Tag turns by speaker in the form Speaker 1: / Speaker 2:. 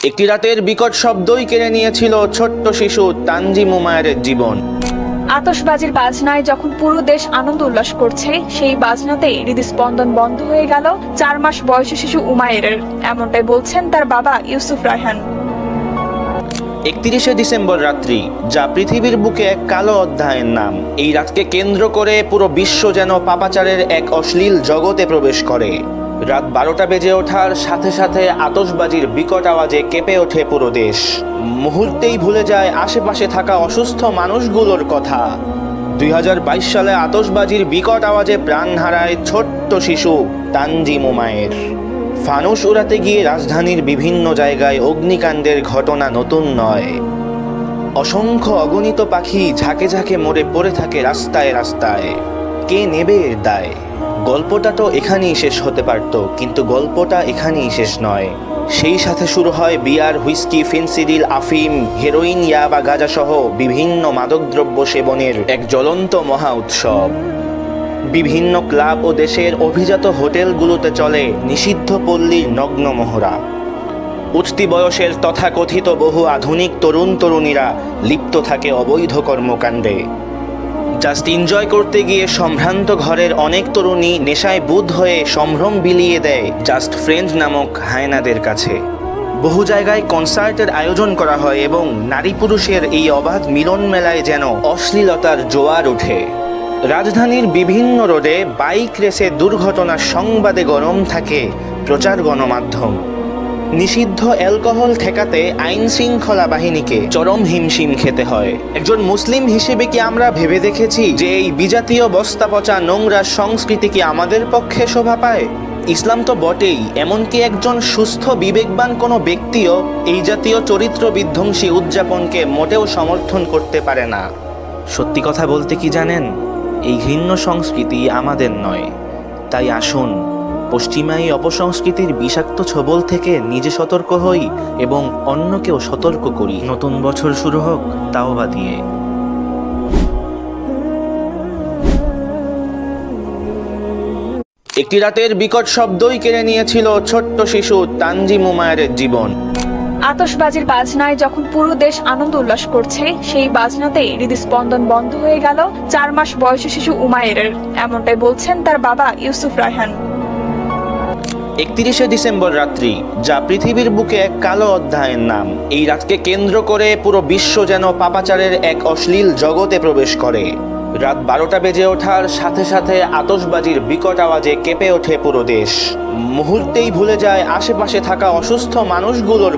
Speaker 1: একটি রাতের বিকট শব্দই কেড়ে নিয়েছিল ছোট্ট শিশু তানজিম উমায়েরের জীবন।
Speaker 2: আতশবাজির বাজনায় যখন পুরো দেশ আনন্দ উল্লাস করছে, সেই বাজনাতেই হৃদস্পন্দন বন্ধ হয়ে গেল 4 মাস বয়সী শিশু উমায়েরের। এমনটাই বলছেন তার বাবা ইউসুফ রায়হান।
Speaker 1: 31শে ডিসেম্বর রাত্রি, যা পৃথিবীর বুকে এক কালো অধ্যায়ের নাম। এই রাতকে কেন্দ্র করে পুরো বিশ্ব যেন পাপাচারের এক অশ্লীল জগতে প্রবেশ করে। রাত 12টা বেজে ওঠার সাথে সাথে আতশবাজির বিকট আওয়াজে কেঁপে ওঠে পুরো দেশ। মুহূর্তেই ভুলে যায় আশেপাশে থাকা অসুস্থ মানুষগুলোর কথা। 2022 সালে আতশবাজির বিকট আওয়াজে প্রাণ হারায় ছোট্ট শিশু তানজিম উমায়ের। ফানুস উড়াতে গিয়ে রাজধানীর বিভিন্ন জায়গায় অগ্নিকাণ্ডের ঘটনা নতুন নয়। অসংখ্য অগণিত পাখি ঝাঁকে ঝাঁকে মরে পড়ে থাকে রাস্তায় রাস্তায়। কে নেবে এর দায়? গল্পটা তো এখানেই শেষ হতে পারত, কিন্তু গল্পটা এখানেই শেষ নয়। সেই সাথে শুরু হয় বিয়ার, হুইস্কি, ফেন্সিডিল, আফিম, হেরোইন, ইয়াবা, গাঁজা সহ বিভিন্ন মাদকদ্রব্য সেবনের এক জ্বলন্ত মহা উৎসব। বিভিন্ন ক্লাব ও দেশের অভিজাত হোটেলগুলোতে চলে নিষিদ্ধ পল্লীর নগ্ন মহড়া। উঠতি বয়সের তথাকথিত বহু আধুনিক তরুণ তরুণীরা লিপ্ত থাকে অবৈধ কর্মকাণ্ডে। জাস্ট এনজয় করতে গিয়ে সম্ভ্রান্ত ঘরের অনেক তরুণী নেশায় বুঁদ হয়ে সম্ভ্রম বিলিয়ে দেয় জাস্ট ফ্রেন্ড নামক হায়নাদের কাছে। বহু জায়গায় কনসার্টের আয়োজন করা হয় এবং নারী পুরুষের এই অবাধ মিলন মেলায় যেন অশ্লীলতার জোয়ার ওঠে। রাজধানীর বিভিন্ন রোডে বাইক রেসে দুর্ঘটনার সংবাদে গরম থাকে প্রচার গণমাধ্যম। নিষিদ্ধ অ্যালকোহল ঠেকাতে আইন শৃঙ্খলা বাহিনীকে চরম হিমশিম খেতে হয়। একজন মুসলিম হিসেবে কি আমরা ভেবে দেখেছি যে এই বিজাতীয় বস্তা পচা নোংরা সংস্কৃতি কি আমাদের পক্ষে শোভা পায়? ইসলাম তো বটেই, এমনকি একজন সুস্থ বিবেকবান কোনো ব্যক্তিও এই জাতীয় চরিত্র বিধ্বংসী উদযাপনকে মোটেও সমর্থন করতে পারে না। সত্যি কথা বলতে কি জানেন, এই ঘৃণ্য সংস্কৃতি আমাদের নয়। তাই আসুন পশ্চিমা এই অপসংস্কৃতির বিষাক্ত ছোবল থেকে নিজে সতর্ক হই এবং অন্যকেও সতর্ক করি। নতুন বছর শুরু হোক তাওবা দিয়ে। একটি রাতের বিকট শব্দই কেড়ে নিয়েছিল ছোট্ট শিশু তানজিম উমায়েরের জীবন।
Speaker 2: আতশবাজির বাজনায় যখন পুরো দেশ আনন্দ উল্লাস করছে, সেই বাজনাতেই হৃদস্পন্দন বন্ধ হয়ে গেল 4 মাস বয়সী শিশু উমায়েরের। এমনটাই বলছেন তার বাবা ইউসুফ রায়হান।
Speaker 1: 31শে ডিসেম্বর রাত্রি, যা পৃথিবীর বুকে এক কালো অধ্যায়ের নাম। এই রাতকে কেন্দ্র করে পুরো বিশ্ব যেন পাপাচারের এক অশ্লীল জগতে প্রবেশ করে। রাত 12টা বেজে ওঠার সাথে সাথে আতশবাজির বিকট আওয়াজে কেঁপে ওঠে পুরো দেশ। মুহূর্তেই ভুলে যায় আশেপাশে থাকা অসুস্থ মানুষগুলোর